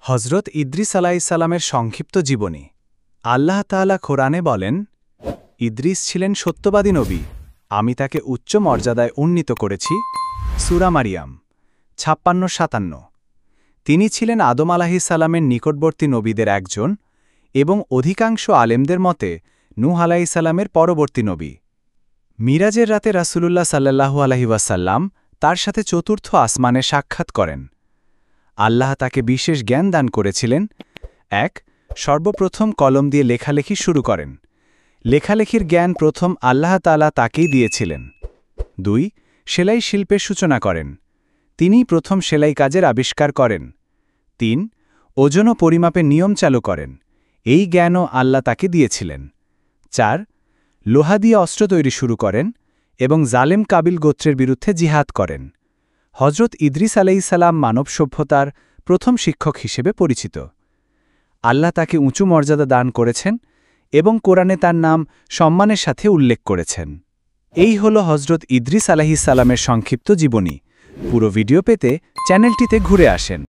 হজরত ইদ্রিস আলাইহিসসালামের সংক্ষিপ্ত জীবনী। আল্লাহ তাআলা কোরআনে বলেন, ইদ্রিস ছিলেন সত্যবাদী নবী, আমি তাকে উচ্চ মর্যাদায় উন্নীত করেছি। সূরা মারিয়াম ৫৬-৫৭। তিনি ছিলেন আদম আলাইহিসসালামের নিকটবর্তী নবীদের একজন এবং অধিকাংশ আলেমদের মতে নূহ আলাইহিসসালামের পরবর্তী নবী। মিরাজের রাতে রাসূলুল্লাহ সাল্লাল্লাহু আলাইহি ওয়াসাল্লাম তার সাথে চতুর্থ আসমানে সাক্ষাৎ করেন। আল্লাহ তাকে বিশেষ জ্ঞান দান করেছিলেন। ১. সর্বপ্রথম কলম দিয়ে লেখালেখি শুরু করেন। লেখালেখির জ্ঞান প্রথম আল্লাহ তাআলা তাকেই দিয়েছিলেন। ২. সেলাই শিল্পের সূচনা করেন। তিনিই প্রথম সেলাই কাজের আবিষ্কার করেন। ৩. ওজন ও পরিমাপের নিয়ম চালু করেন। এই জ্ঞানও আল্লাহ তাকে দিয়েছিলেন। ৪. লোহা দিয়ে অস্ত্র তৈরি শুরু করেন এবং জালেম কাবিল গোত্রের বিরুদ্ধে জিহাদ করেন। হজরত ইদ্রিস আলাইহিসসালাম মানব সভ্যতার প্রথম শিক্ষক হিসেবে পরিচিত। আল্লাহ তাকে উঁচু মর্যাদা দান করেছেন এবং কোরআনে তার নাম সম্মানের সাথে উল্লেখ করেছেন। এই হল হজরত ইদ্রিস আলাইহিসসালামের সংক্ষিপ্ত জীবনী। পুরো ভিডিও পেতে চ্যানেলটিতে ঘুরে আসেন।